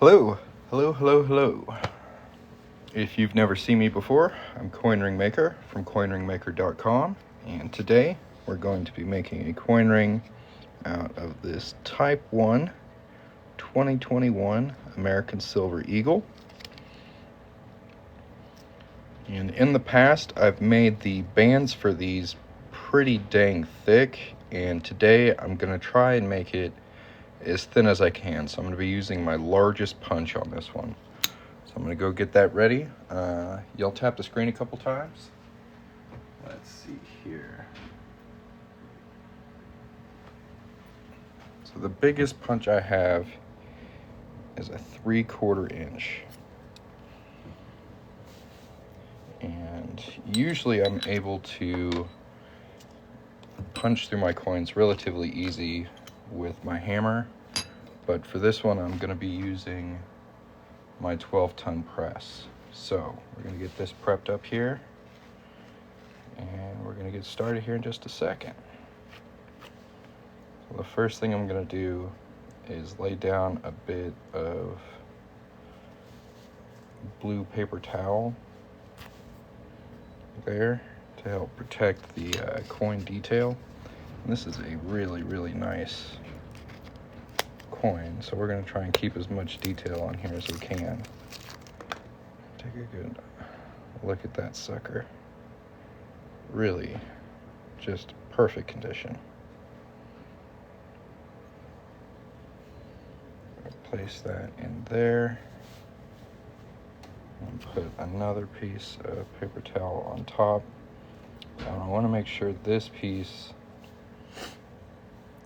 Hello, hello, hello, hello. If you've never seen me before, I'm Coin Ring Maker from coinringmaker.com, and today we're going to be making a coin ring out of this Type 1 2021 American Silver Eagle. And in the past, I've made the bands for these pretty dang thick, and today I'm going to try and make it as thin as I can. So I'm going to be using my largest punch on this one. So I'm going to go get that ready. You'll tap the screen a couple times. Let's see here. So the biggest punch I have is a 3/4 inch. And usually I'm able to punch through my coins relatively easy with my hammer, but for this one I'm going to be using my 12-ton press. So we're going to get this prepped up here, and we're going to get started here in just a second. So the first thing I'm going to do is lay down a bit of blue paper towel there to help protect the coin detail. And this is a really nice coin, so we're going to try and keep as much detail on here as we can. Take a good look at that sucker. Really just perfect condition. Place that in there and put another piece of paper towel on top. I want to make sure this piece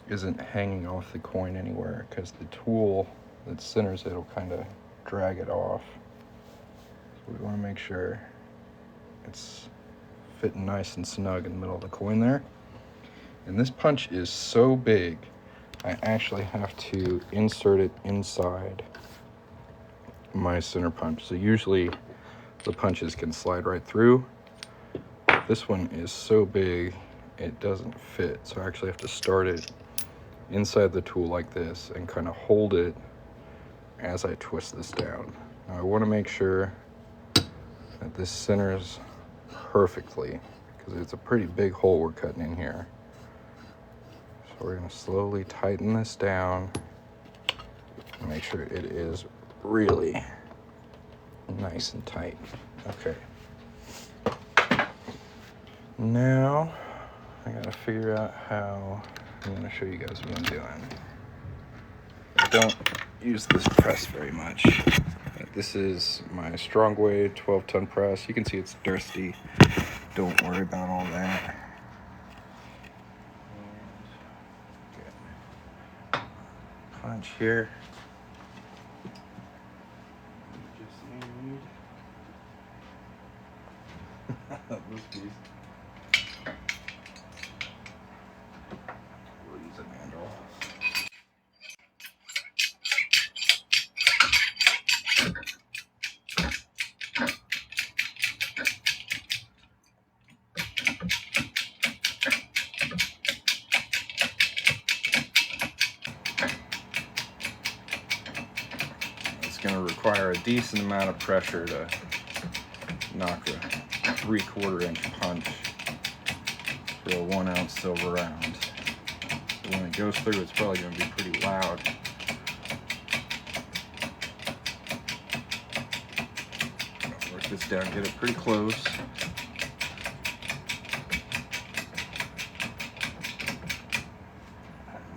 isn't hanging off the coin anywhere, because the tool that centers it will kind of drag it off. So we want to make sure it's fitting nice and snug in the middle of the coin there. And this punch is so big, I actually have to insert it inside my center punch. So usually the punches can slide right through. This one is so big it doesn't fit, so I actually have to start it inside the tool like this and kind of hold it as I twist this down. Now I want to make sure that this centers perfectly, because it's a pretty big hole we're cutting in here. So we're going to slowly tighten this down and make sure it is really nice and tight. Okay. Now I got to figure out how I'm going to show you guys what I'm doing. I don't use this press very much. This is my Strongway 12-ton press. You can see it's thirsty. Don't worry about all that. Punch here. Just need this piece. We'll use a handle. It's going to require a decent amount of pressure to knock a 3/4 inch punch for a 1 ounce silver round. So when it goes through, it's probably going to be pretty loud. Work this down, get it pretty close.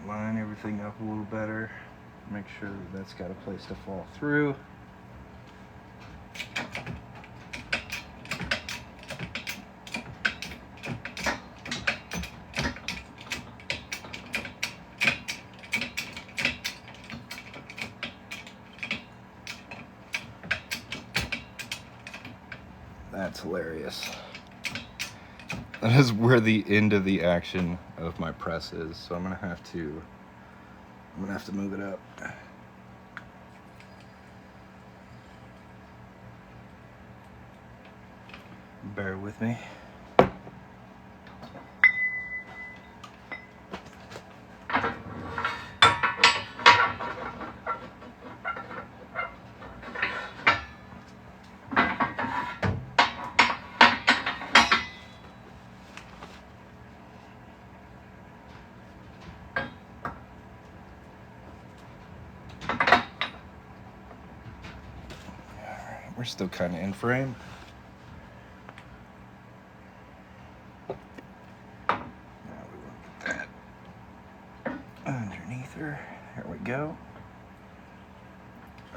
Line everything up a little better. Make sure that that's got a place to fall through. That's hilarious. That is where the end of the action of my press is, so I'm gonna have to move it up. Bear with me. we're still kind of in frame. Now we want to get that underneath her. There we go.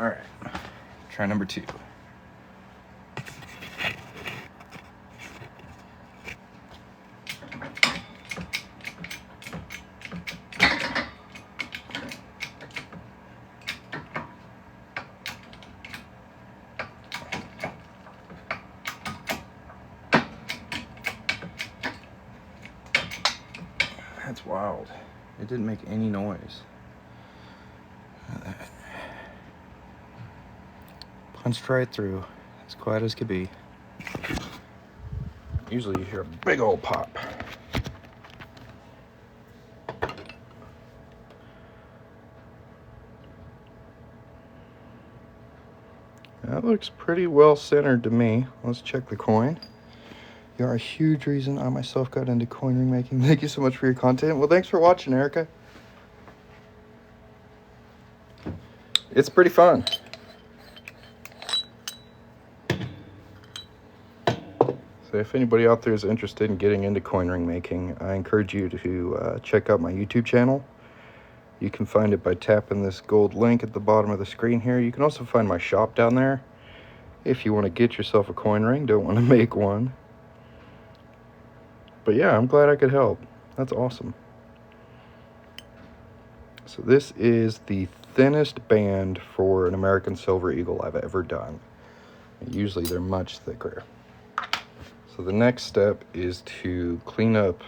All right, try number 2. That's wild. It didn't make any noise. Punched right through, as quiet as could be. Usually you hear a big old pop. That looks pretty well centered to me. Let's check the coin. You are a huge reason I myself got into coin ring making. Thank you so much for your content. Well, thanks for watching, Erica. It's pretty fun. So if anybody out there is interested in getting into coin ring making, I encourage you to check out my YouTube channel. You can find it by tapping this gold link at the bottom of the screen here. You can also find my shop down there if you want to get yourself a coin ring, don't want to make one. But yeah, I'm glad I could help. That's awesome. So this is the thinnest band for an American Silver Eagle I've ever done. Usually they're much thicker. So the next step is to clean up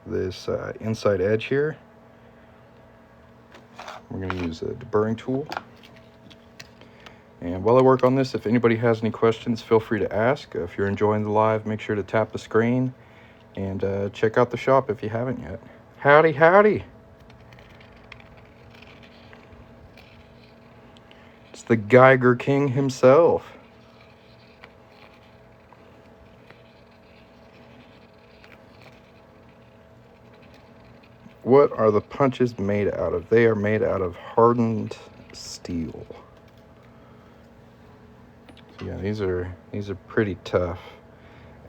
this inside edge here. We're going to use a deburring tool. And while I work on this, if anybody has any questions, feel free to ask. If you're enjoying the live, make sure to tap the screen and check out the shop if you haven't yet. Howdy, howdy. It's the Geiger King himself. What are the punches made out of? They are made out of hardened steel. So yeah, these are pretty tough.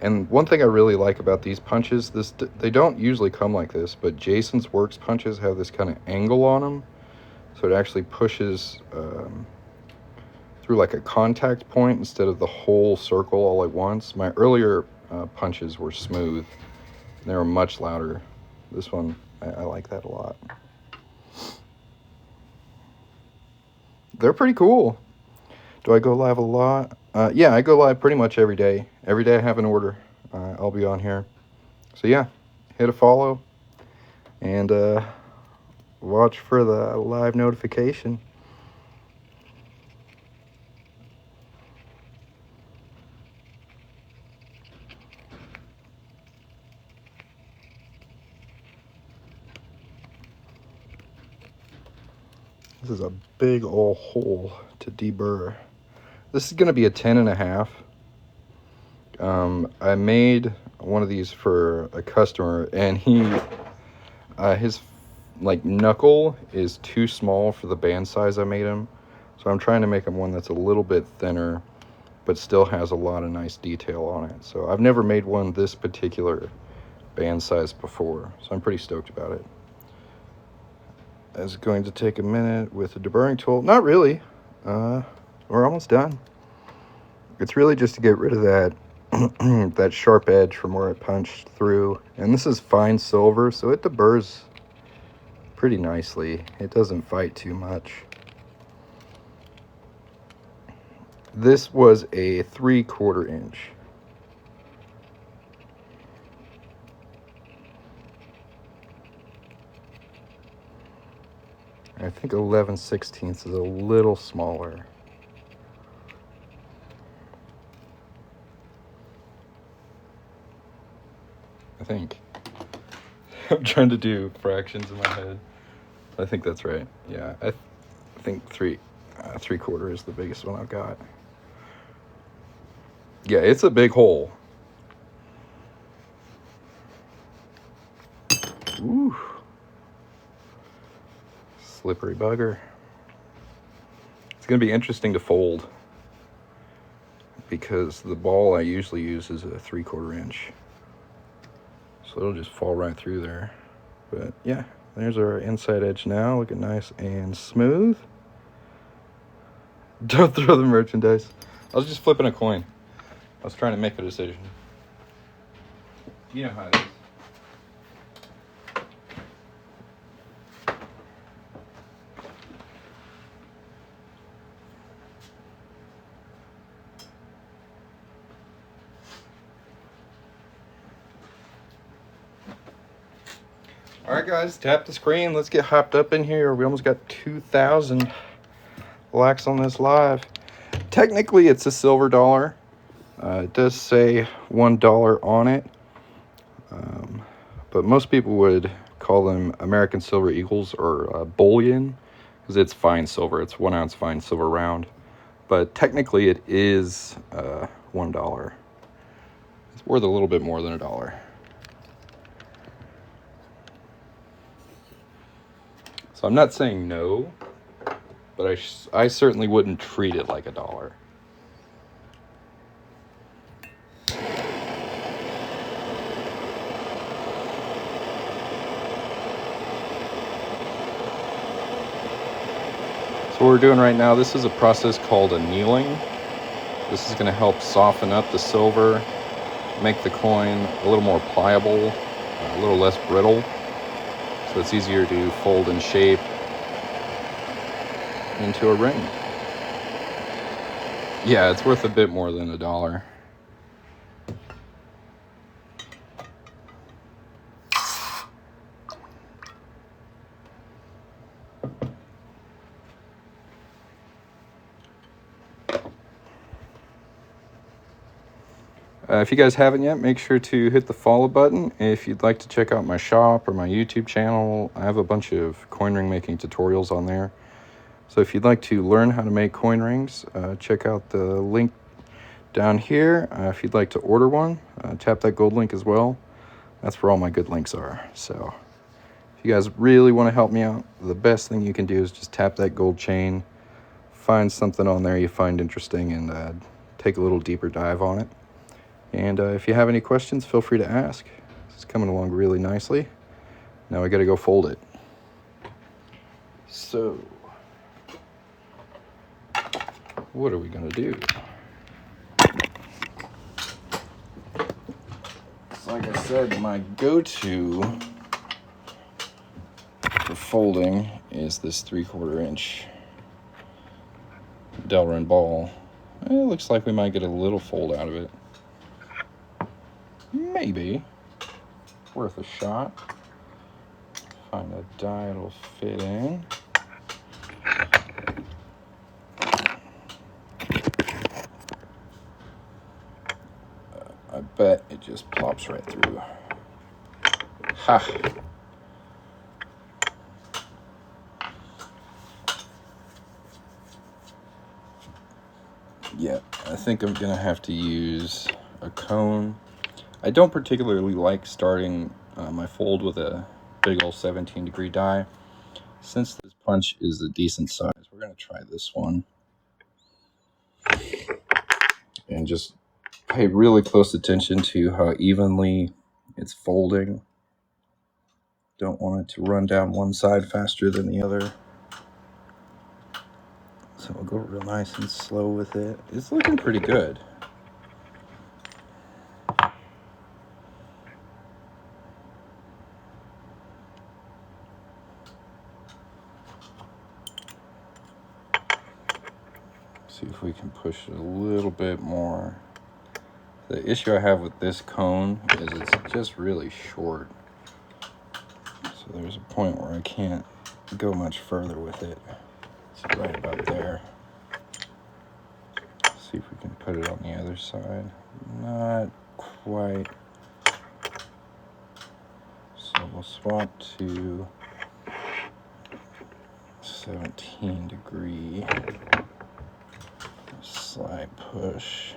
And one thing I really like about these punches, they don't usually come like this, but Jason's Works punches have this kind of angle on them, so it actually pushes through like a contact point instead of the whole circle all at once. My earlier punches were smooth. They were much louder. This one, I like that a lot. They're pretty cool. Do I go live a lot? Yeah, I go live pretty much every day. Every day I have an order, I'll be on here. So yeah, hit a follow and watch for the live notification. This is a big old hole to deburr. This is going to be a 10.5. I made one of these for a customer, and his like knuckle is too small for the band size I made him. So I'm trying to make him one that's a little bit thinner, but still has a lot of nice detail on it. So I've never made one this particular band size before, so I'm pretty stoked about it. It's going to take a minute with the deburring tool. Not really. We're almost done. It's really just to get rid of that that sharp edge from where it punched through. And this is fine silver, so it deburrs pretty nicely. It doesn't fight too much. This was a 3/4 inch. I think 11/16 is a little smaller. I think. I'm trying to do fractions in my head. I think that's right. Yeah, I think 3/4 is the biggest one I've got. Yeah, it's a big hole. Ooh. Slippery bugger. It's going to be interesting to fold. because the ball I usually use is a 3/4 inch. So it'll just fall right through there. But yeah, there's our inside edge now, looking nice and smooth. Don't throw the merchandise. I was just flipping a coin. I was trying to make a decision. You know how it is. Alright guys, tap the screen. Let's get hopped up in here. We almost got 2,000 likes on this live. Technically it's a silver dollar. It does say $1 on it. But most people would call them American Silver Eagles or bullion, because it's fine silver. It's 1 ounce fine silver round. But technically it is $1. It's worth a little bit more than $1. So I'm not saying no, but I certainly wouldn't treat it like $1. So what we're doing right now, this is a process called annealing. This is going to help soften up the silver, make the coin a little more pliable, a little less brittle, so it's easier to fold and shape into a ring. Yeah, it's worth a bit more than $1. If you guys haven't yet, make sure to hit the follow button. If you'd like to check out my shop or my YouTube channel, I have a bunch of coin ring making tutorials on there. So if you'd like to learn how to make coin rings, check out the link down here. If you'd like to order one, tap that gold link as well. That's where all my good links are. So if you guys really want to help me out, the best thing you can do is just tap that gold chain, find something on there you find interesting, and take a little deeper dive on it. And if you have any questions, feel free to ask. It's coming along really nicely. Now I got to go fold it. So, what are we going to do? So like I said, my go-to for folding is this 3/4 inch Delrin ball. It looks like we might get a little fold out of it. Maybe. Worth a shot. Find a die it'll fit in. I bet it just plops right through. Ha! Yeah, I think I'm gonna have to use a cone. I don't particularly like starting my fold with a big old 17-degree die. Since this punch is a decent size, we're going to try this one. And just pay really close attention to how evenly it's folding. Don't want it to run down one side faster than the other. So we'll go real nice and slow with it. It's looking pretty good. See if we can push it a little bit more. The issue I have with this cone is it's just really short. So there's a point where I can't go much further with it. It's right about there. See if we can put it on the other side. Not quite. So we'll swap to 17-degree. Slide push.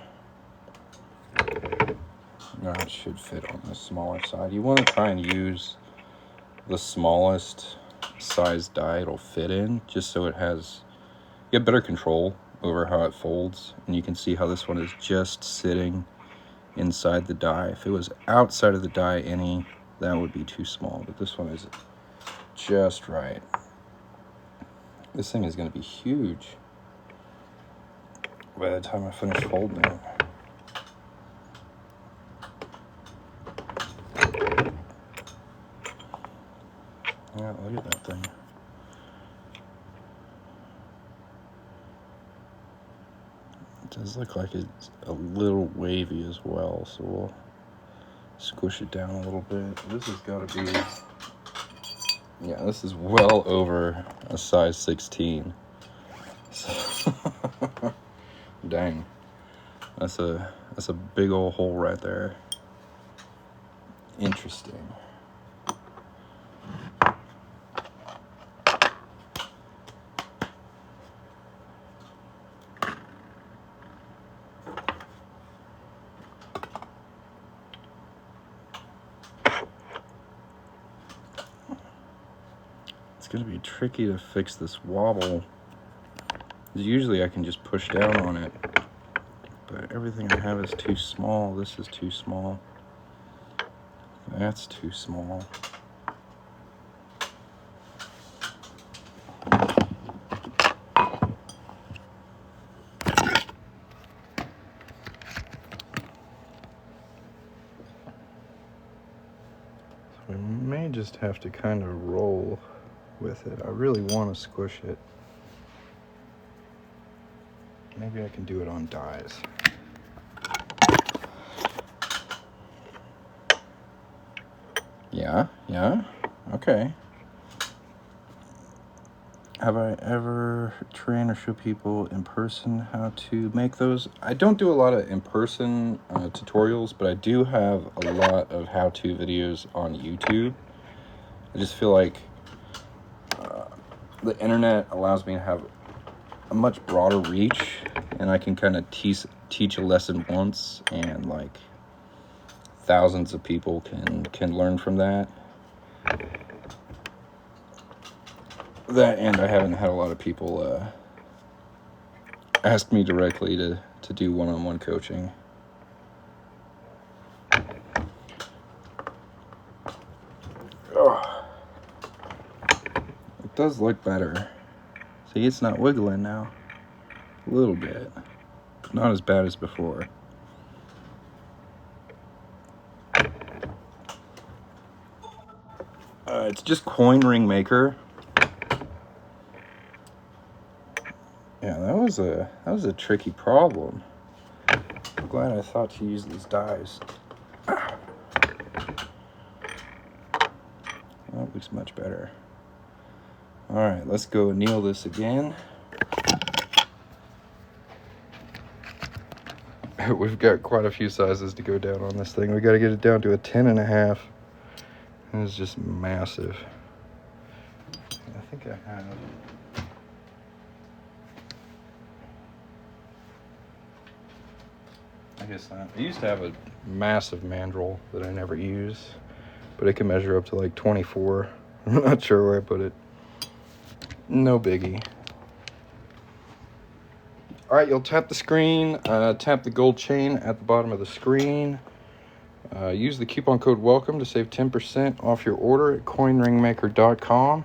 Now it should fit on the smaller side. You want to try and use the smallest size die it'll fit in, just so it has, you have better control over how it folds, and you can see how this one is just sitting inside the die. If it was outside of the die any, that would be too small, but this one is just right. This thing is going to be huge by the time I finish folding it. Yeah, look at that thing. It does look like it's a little wavy as well, so we'll squish it down a little bit. This has got to be, yeah, this is well over a size 16. So dang, that's a big old hole right there. Interesting. It's gonna be tricky to fix this wobble. Usually I can just push down on it, but everything I have is too small. This is too small. That's too small. We may just have to kind of roll with it. I really want to squish it. Maybe I can do it on dies. Yeah, okay. Have I ever trained or show people in person how to make those? I don't do a lot of in-person tutorials, but I do have a lot of how-to videos on YouTube. I just feel like the internet allows me to have a much broader reach, and I can kind of teach a lesson once, and like thousands of people can learn from that. And I haven't had a lot of people ask me directly to do one-on-one coaching. Oh, it does look better. See, it's not wiggling now. A little bit. Not as bad as before. It's just Coin Ring Maker. Yeah, that was a tricky problem. I'm glad I thought to use these dies. That looks much better. All right, let's go anneal this again. We've got quite a few sizes to go down on this thing. We got to get it down to a 10.5. It's just massive. I think I have. I guess not. I used to have a massive mandrel that I never use, but it can measure up to like 24. I'm not sure where I put it. No biggie. All right, you'll tap the screen, tap the gold chain at the bottom of the screen. Use the coupon code WELCOME to save 10% off your order at coinringmaker.com.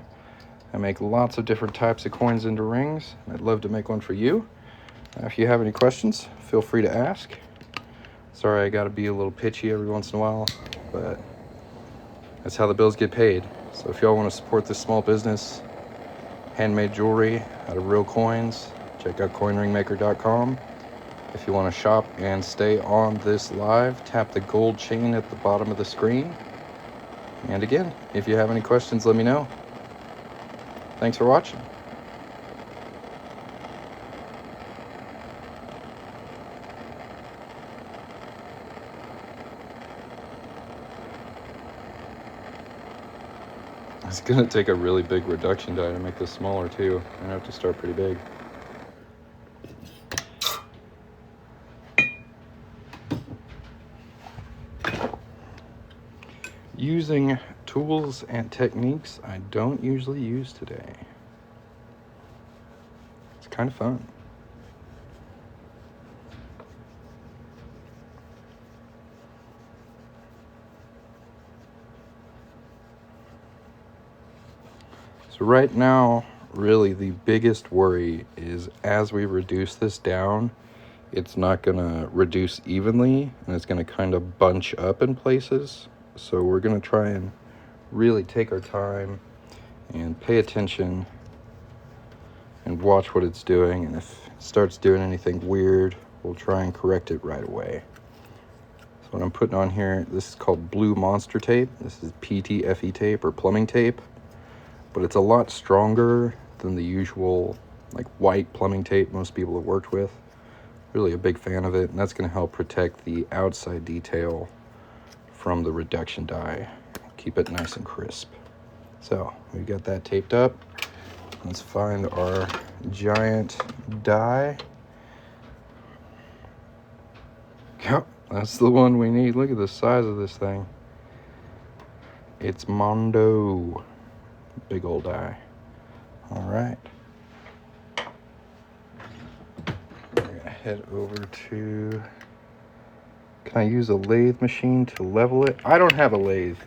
I make lots of different types of coins into rings. I'd love to make one for you. If you have any questions, feel free to ask. Sorry, I gotta be a little pitchy every once in a while, but that's how the bills get paid. So if y'all want to support this small business, handmade jewelry out of real coins, check out coinringmaker.com. If you want to shop and stay on this live, tap the gold chain at the bottom of the screen. And again, if you have any questions, let me know. Thanks for watching. It's going to take a really big reduction die to make this smaller too. I'm going to have to start pretty big. Using tools and techniques I don't usually use today. It's kind of fun. So right now, really the biggest worry is as we reduce this down, it's not going to reduce evenly, and it's going to kind of bunch up in places. So we're going to try and really take our time and pay attention and watch what it's doing. And if it starts doing anything weird, we'll try and correct it right away. So what I'm putting on here, this is called Blue Monster tape. This is PTFE tape or plumbing tape, but it's a lot stronger than the usual like white plumbing tape most people have worked with. Really a big fan of it, and that's going to help protect the outside detail from the reduction die. Keep it nice and crisp. So we've got that taped up. Let's find our giant die. Yep, that's the one we need. Look at the size of this thing. It's Mondo. Big old die. All right. Head over to, can I use a lathe machine to level it? I don't have a lathe.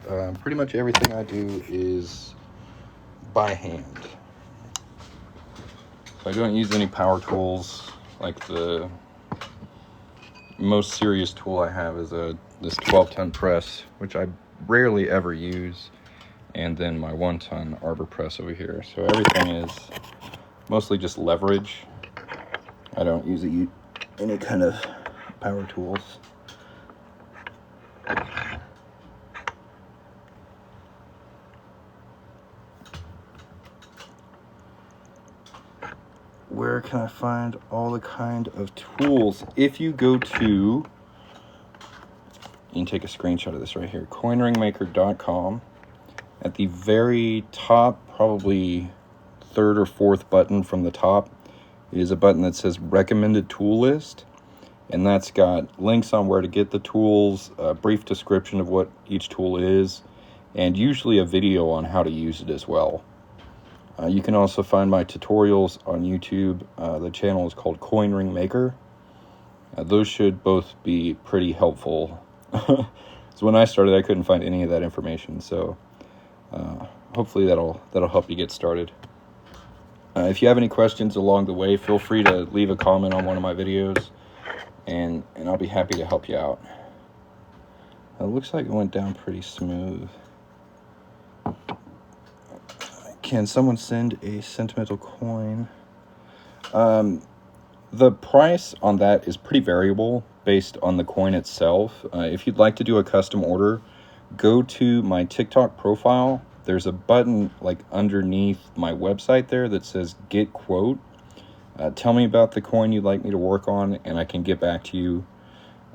Pretty much everything I do is by hand. So I don't use any power tools. Like the most serious tool I have is this 12-ton press, which I rarely ever use, and then my 1-ton arbor press over here. So everything is mostly just leverage. I don't use any kind of power tools. Where can I find all the kind of tools? If you go to, you can take a screenshot of this right here, coinringmaker.com. At the very top, probably third or fourth button from the top, is a button that says recommended tool list, and that's got links on where to get the tools, a brief description of what each tool is, and usually a video on how to use it as well. You can also find my tutorials on YouTube. The channel is called Coin Ring Maker. Those should both be pretty helpful. So when I started, I couldn't find any of that information, so hopefully that'll help you get started. If you have any questions along the way, feel free to leave a comment on one of my videos, and I'll be happy to help you out. It looks like it went down pretty smooth. Can someone send a sentimental coin? The price on that is pretty variable based on the coin itself. If you'd like to do a custom order, go to my TikTok profile. There's a button like underneath my website there that says get quote. Tell me about the coin you'd like me to work on, and I can get back to you.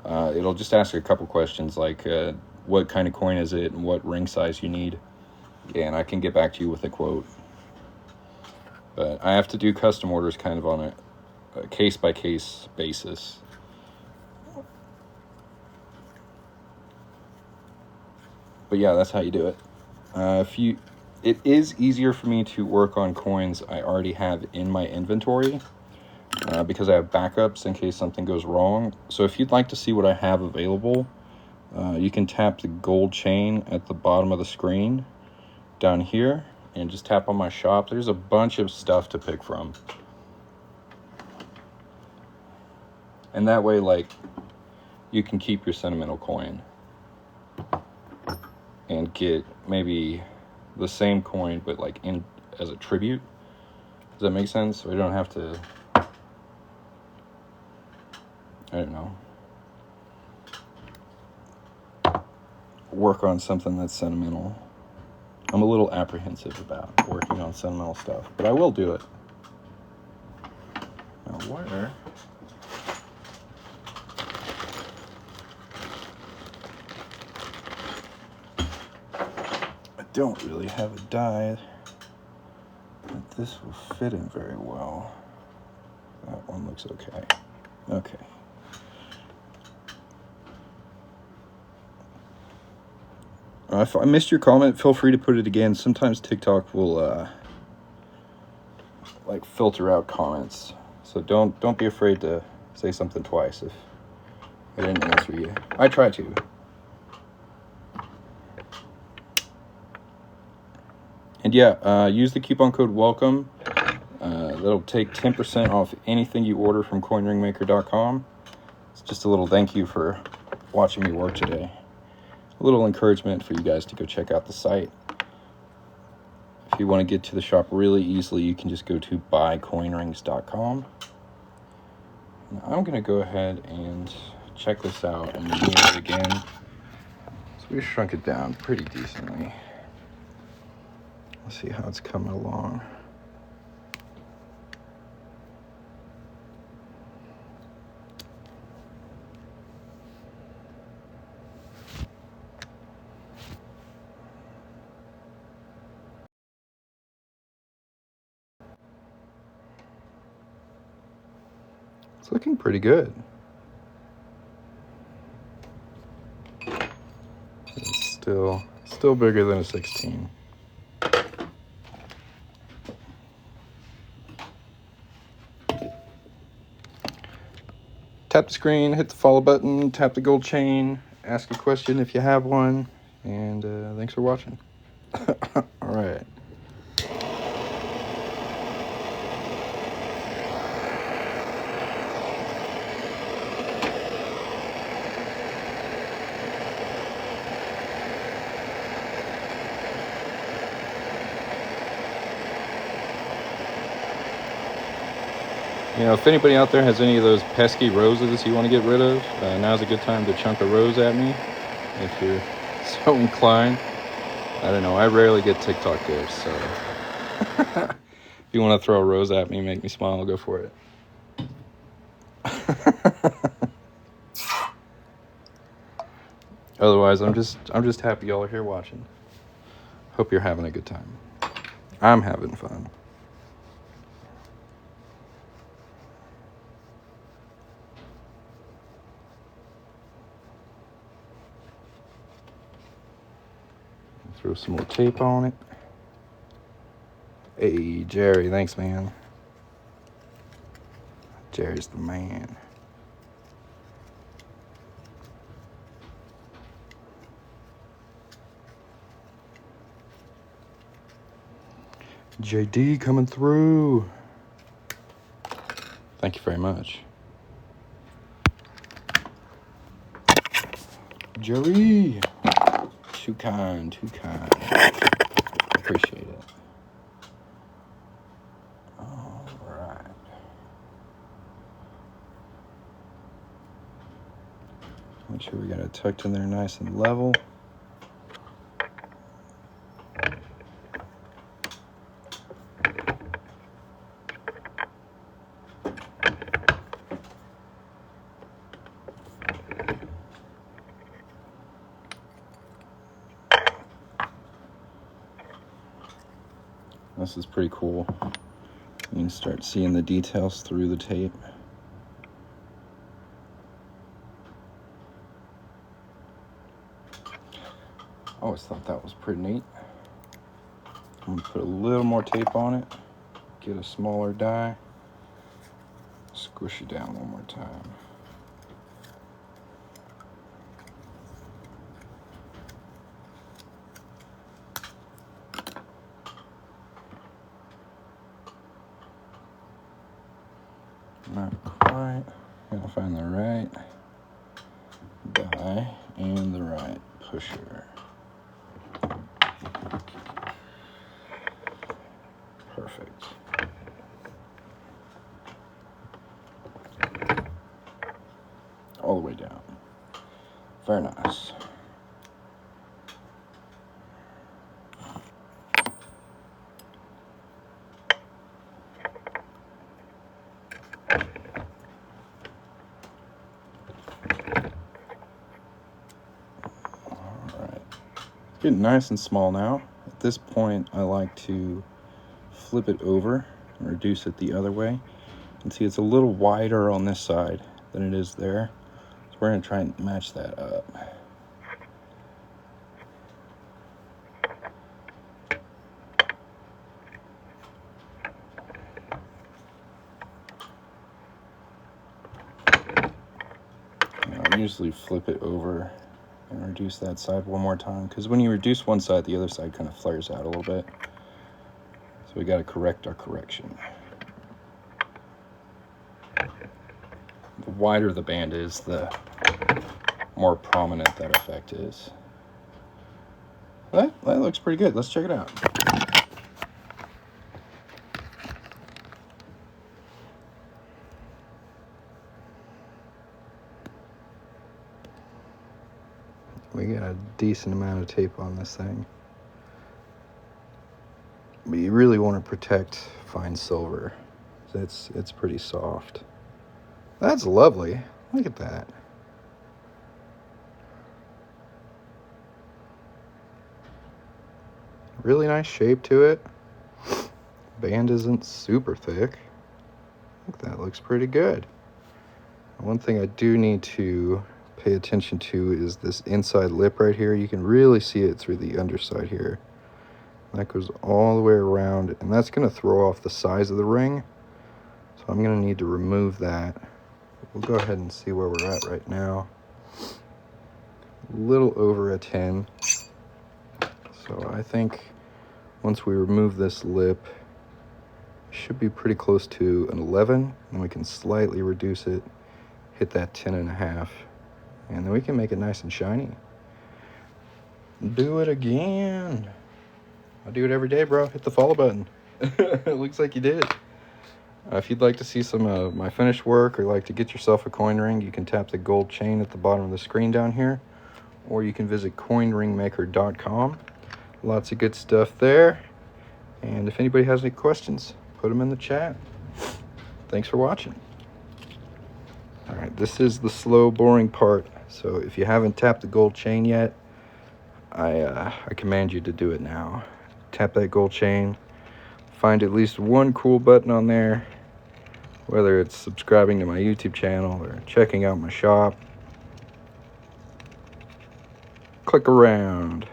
It'll just ask a couple questions like what kind of coin is it and what ring size you need, and I can get back to you with a quote. But I have to do custom orders kind of on a case-by-case basis. But yeah, that's how you do it. It is easier for me to work on coins I already have in my inventory because I have backups in case something goes wrong. So if you'd like to see what I have available, you can tap the gold chain at the bottom of the screen down here and just tap on my shop. There's a bunch of stuff to pick from. And that way, like, you can keep your sentimental coin and get maybe the same coin but like in as a tribute. Does that make sense? So you don't have to, I don't know, work on something that's sentimental. I'm a little apprehensive about working on sentimental stuff, but I will do it. Now where? Don't really have a die that this will fit in very well. That one looks okay. Okay. If I missed your comment, feel free to put it again. Sometimes TikTok will like filter out comments, so don't be afraid to say something twice if I didn't answer you. I try to. And yeah, use the coupon code WELCOME. That'll take 10% off anything you order from coinringmaker.com. It's just a little thank you for watching me work today. A little encouragement for you guys to go check out the site. If you want to get to the shop really easily, you can just go to buycoinrings.com. Now, I'm going to go ahead and check this out and mirror it again. So we shrunk it down pretty decently. Let's see how it's coming along. It's looking pretty good. It's still bigger than a 16. Tap the screen, hit the follow button, tap the gold chain, ask a question if you have one, and thanks for watching. All right. You know, if anybody out there has any of those pesky roses you want to get rid of, now's a good time to chunk a rose at me if you're so inclined. I don't know, I rarely get TikTok gifts, so if you want to throw a rose at me, make me smile, I'll go for it. Otherwise, I'm just happy y'all are here watching. Hope you're having a good time. I'm having fun. Throw some more tape on it. Hey, Jerry, thanks, man. Jerry's the man. JD coming through. Thank you very much. Jerry. Too kind, too kind. Appreciate it. All right. Make sure we got it tucked in there nice and level. This is pretty cool. You can start seeing the details through the tape. I always thought that was pretty neat. I'm gonna put a little more tape on it, get a smaller die, squish it down one more time. Not quite. Gotta find the right die and the right pusher. Perfect. All the way down. Very nice. Getting nice and small now. At this point, I like to flip it over and reduce it the other way. You can see it's a little wider on this side than it is there. So we're going to try and match that up. I usually flip it over and reduce that side one more time, because when you reduce one side, the other side kind of flares out a little bit. we got to correct our correction. The wider the band is, the more prominent that effect is. That looks pretty good. Let's check it out. We got a decent amount of tape on this thing. But you really want to protect fine silver. It's pretty soft. That's lovely. Look at that. Really nice shape to it. Band isn't super thick. I think that looks pretty good. One thing I do need to pay attention to is this inside lip right here. You can really see it through the underside here. That goes all the way around, and that's going to throw off the size of the ring. So I'm going to need to remove that. We'll go ahead and see where we're at right now. A little over a 10. So I think once we remove this lip, it should be pretty close to an 11, and we can slightly reduce it, hit that 10.5, and then we can make it nice and shiny. Do it again. I do it every day, bro. Hit the follow button. It looks like you did. If you'd like to see some of my finished work or like to get yourself a coin ring, you can tap the gold chain at the bottom of the screen down here, or you can visit coinringmaker.com. Lots of good stuff there. And if anybody has any questions, put them in the chat. Thanks for watching. All right, this is the slow, boring part. So if you haven't tapped the gold chain yet, I command you to do it now. Tap that gold chain. Find at least one cool button on there, whether it's subscribing to my YouTube channel or checking out my shop. Click around.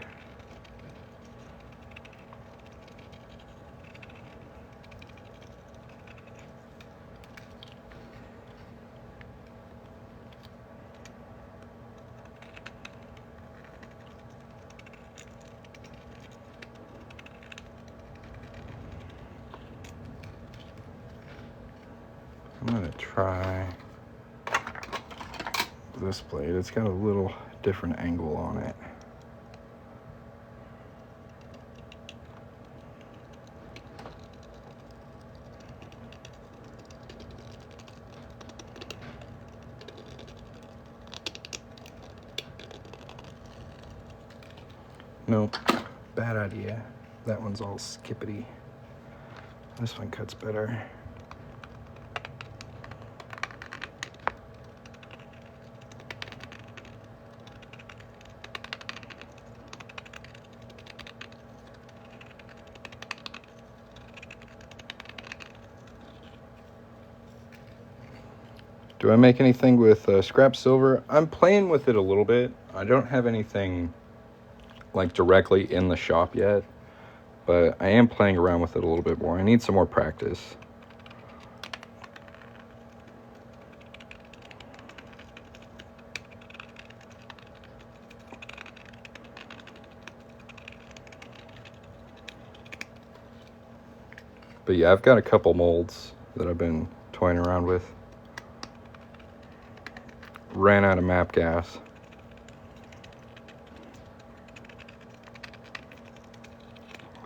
I'm going to try this blade. It's got a little different angle on it. Nope, bad idea. That one's all skippity. This one cuts better. Do I make anything with scrap silver? I'm playing with it a little bit. I don't have anything like directly in the shop yet, but I am playing around with it a little bit more. I need some more practice. But yeah, I've got a couple molds that I've been toying around with. Ran out of map gas.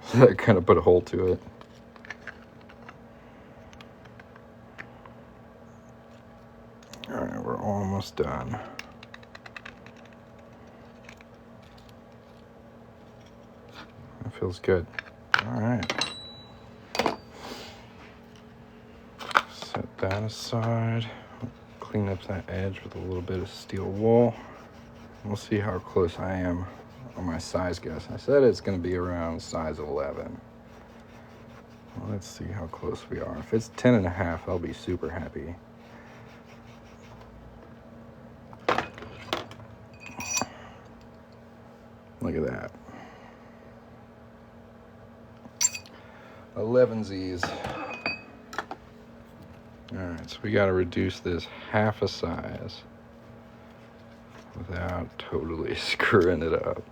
So that kind of put a hole to it. All right, we're almost done. That feels good. All right. Set that aside. Clean up that edge with a little bit of steel wool. We'll see how close I am on my size guess. I said it's going to be around size 11. Well, let's see how close we are. If it's 10.5, I'll be super happy. Look at that. 11Zs. All right, so we got to reduce this half a size without totally screwing it up.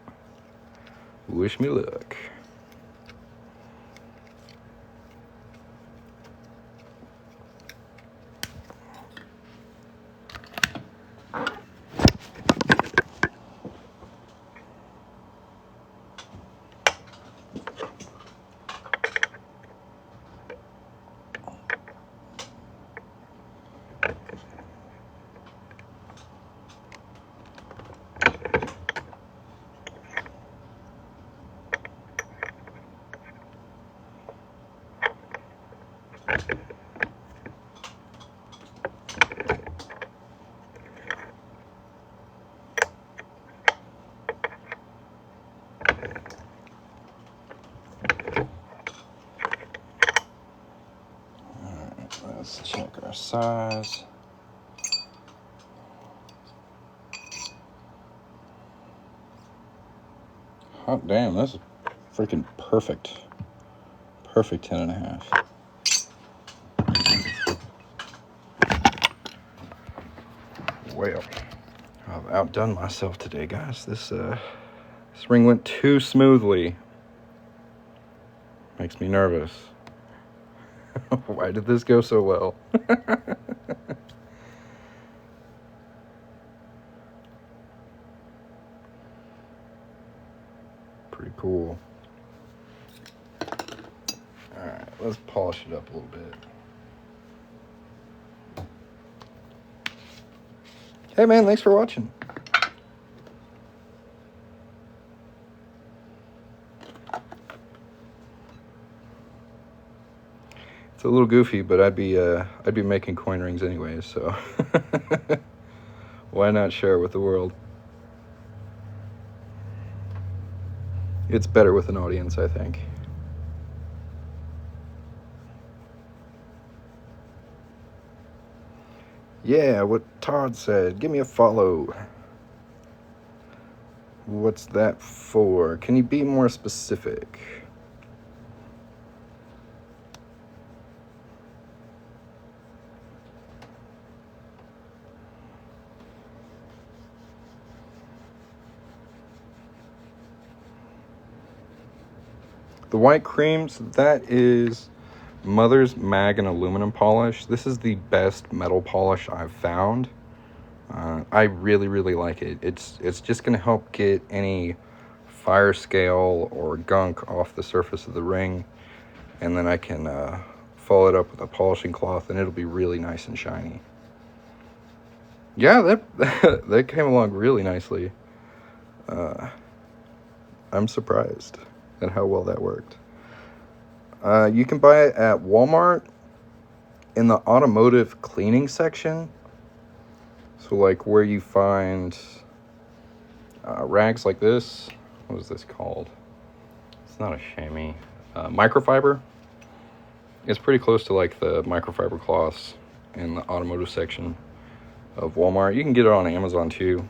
Wish me luck. size. Hot damn, this is freaking perfect. Perfect 10.5. Well, I've outdone myself today, guys. This ring went too smoothly. Makes me nervous. Why did this go so well? Pretty cool. Alright, let's polish it up a little bit. Hey man, thanks for watching. It's a little goofy, but I'd be making coin rings anyways, so why not share it with the world? It's better with an audience, I think. Yeah, what Todd said. Give me a follow. What's that for? Can you be more specific? The white creams, that is Mother's Mag and aluminum polish. This is the best metal polish I've found. I really like it. It's just going to help get any fire scale or gunk off the surface of the ring, and then I can follow it up with a polishing cloth, and it'll be really nice and shiny. Yeah, that came along really nicely. I'm surprised at how well that worked. You can buy it at Walmart in the automotive cleaning section. So like where you find rags like this. What is this called? It's not a chamois. Microfiber. It's pretty close to like the microfiber cloths in the automotive section of Walmart. You can get it on Amazon too.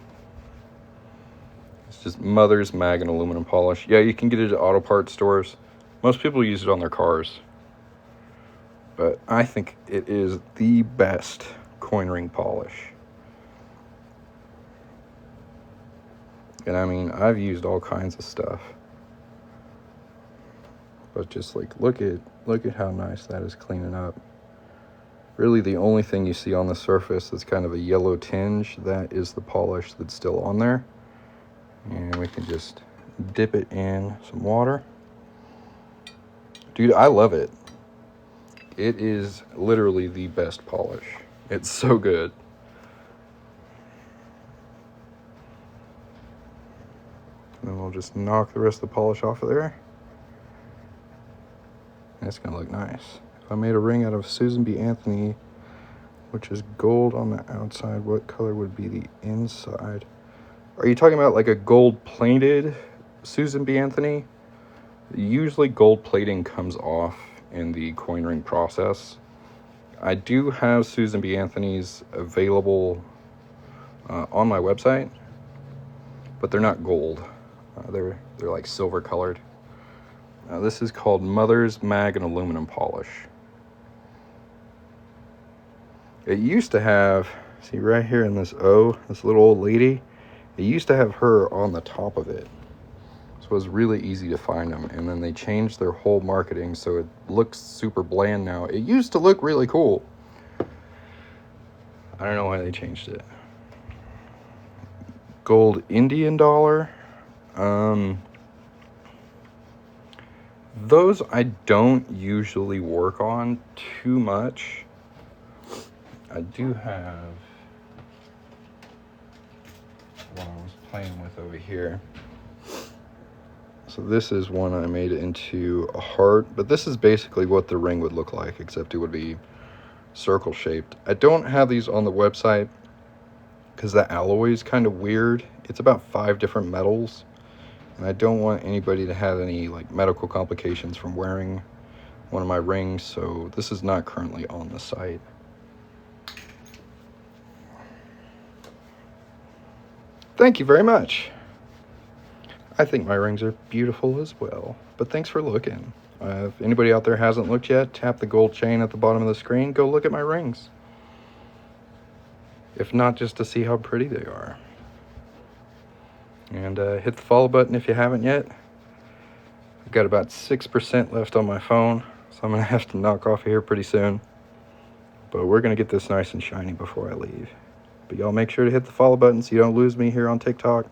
It's just Mother's Mag and aluminum polish. Yeah, you can get it at auto parts stores. Most people use it on their cars. But I think it is the best coin ring polish. And I mean, I've used all kinds of stuff. But just like, look at how nice that is cleaning up. Really the only thing you see on the surface that's kind of a yellow tinge, that is the polish that's still on there. And we can just dip it in some water. Dude, I love it. It is literally the best polish. It's so good. And then we'll just knock the rest of the polish off of there. And it's gonna look nice. If I made a ring out of Susan B. Anthony, which is gold on the outside, what color would be the inside? Are you talking about like a gold plated Susan B. Anthony? Usually gold plating comes off in the coin ring process. I do have Susan B. Anthony's available on my website, but they're not gold. They're like silver colored. This is called Mother's Mag and aluminum polish. It used to have, see right here in this O, this little old lady, it used to have her on the top of it. So it was really easy to find them. And then they changed their whole marketing so it looks super bland now. It used to look really cool. I don't know why they changed it. Gold Indian dollar. Those I don't usually work on too much. I do have one I was playing with over here. So this is one I made into a heart, but this is basically what the ring would look like, except it would be circle shaped. I don't have these on the website because the alloy is kind of weird. It's about 5 different metals, and I don't want anybody to have any like medical complications from wearing one of my rings, so this is not currently on the site. Thank you very much. I think my rings are beautiful as well, but thanks for looking. If anybody out there hasn't looked yet, tap the gold chain at the bottom of the screen. Go look at my rings. If not, just to see how pretty they are. And hit the follow button if you haven't yet. I've got about 6% left on my phone, so I'm going to have to knock off here pretty soon. But we're going to get this nice and shiny before I leave. But y'all make sure to hit the follow button so you don't lose me here on TikTok.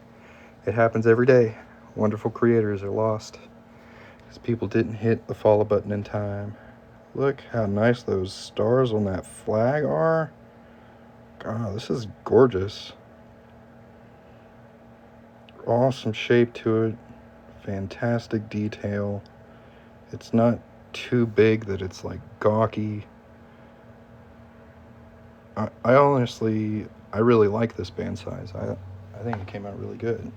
It happens every day. Wonderful creators are lost because people didn't hit the follow button in time. Look how nice those stars on that flag are. God, this is gorgeous. Awesome shape to it. Fantastic detail. It's not too big that it's like gawky. I really like this band size. I think it came out really good.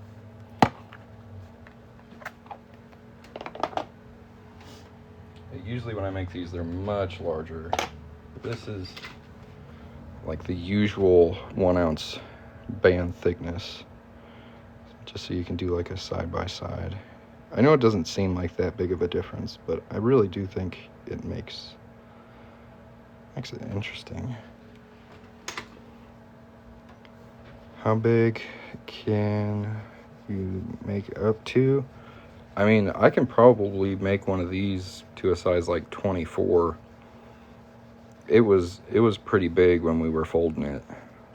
Usually when I make these, they're much larger. This is like the usual 1 ounce band thickness. Just so you can do like a side by side. I know it doesn't seem like that big of a difference, but I really do think it makes it interesting. How big can you make up to? I mean, I can probably make one of these to a size like 24. It was pretty big when we were folding it,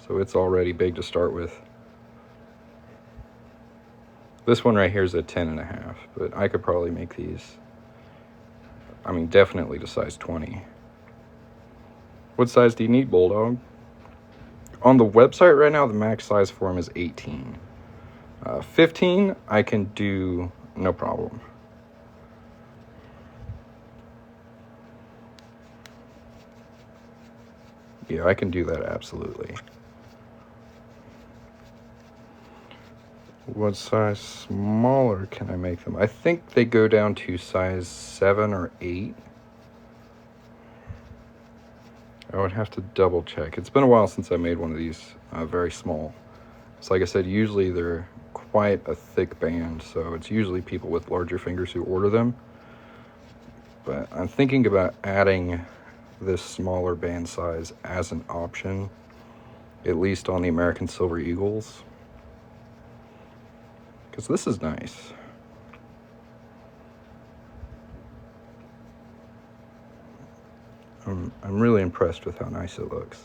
so it's already big to start with. This one right here is a 10.5, but I could probably make these, I mean, definitely to size 20. What size do you need, Bulldog? On the website right now, the max size for them is 18. 15, I can do no problem. Yeah, I can do that absolutely. What size smaller can I make them? I think they go down to size 7 or 8. I would have to double check. It's been a while since I made one of these very small. So like I said, usually they're quite a thick band, so it's usually people with larger fingers who order them. But I'm thinking about adding this smaller band size as an option, at least on the American Silver Eagles, because this is nice. I'm really impressed with how nice it looks.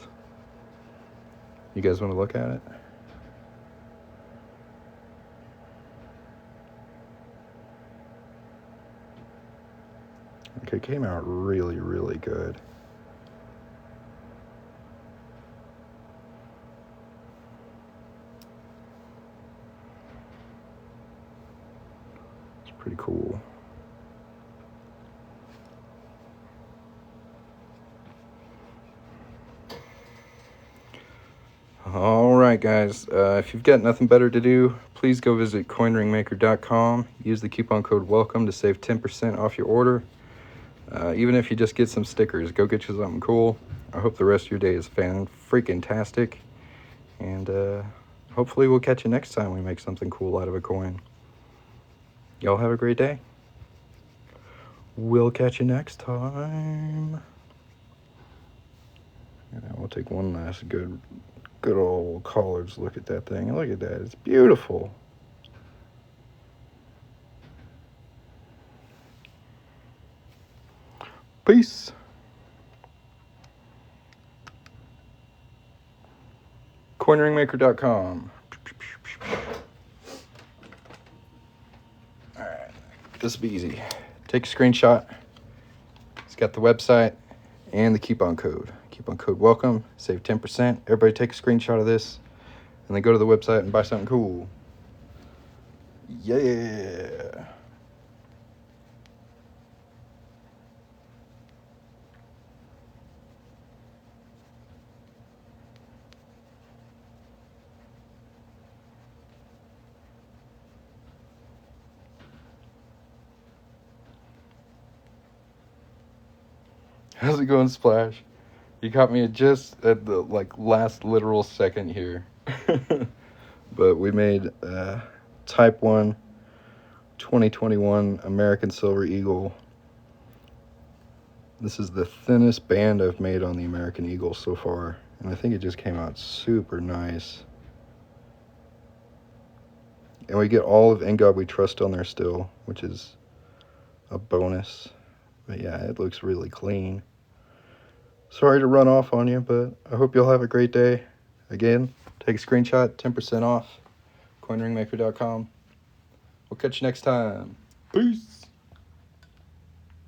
You guys want to look at it? Okay, it came out really, really good. It's pretty cool. Alright guys, if you've got nothing better to do, please go visit coinringmaker.com. Use the coupon code WELCOME to save 10% off your order. Even if you just get some stickers, go get you something cool. I hope the rest of your day is freaking-tastic. And hopefully we'll catch you next time we make something cool out of a coin. Y'all have a great day. We'll catch you next time. And we'll take one last good old collards look at that thing. Look at that. It's beautiful. Peace. coinringmaker.com. Alright, this will be easy. Take a screenshot. It's got the website and the coupon code. Coupon code WELCOME. Save 10%. Everybody take a screenshot of this and then go to the website and buy something cool. Yeah. How's it going, Splash? You caught me just at the last literal second here. But we made Type 1 2021 American Silver Eagle. This is the thinnest band I've made on the American Eagle so far, and I think it just came out super nice. And we get all of In God We Trust on there still, which is a bonus. But yeah, it looks really clean. Sorry to run off on you, but I hope you'll have a great day. Again, take a screenshot, 10% off, coinringmaker.com. We'll catch you next time. Peace.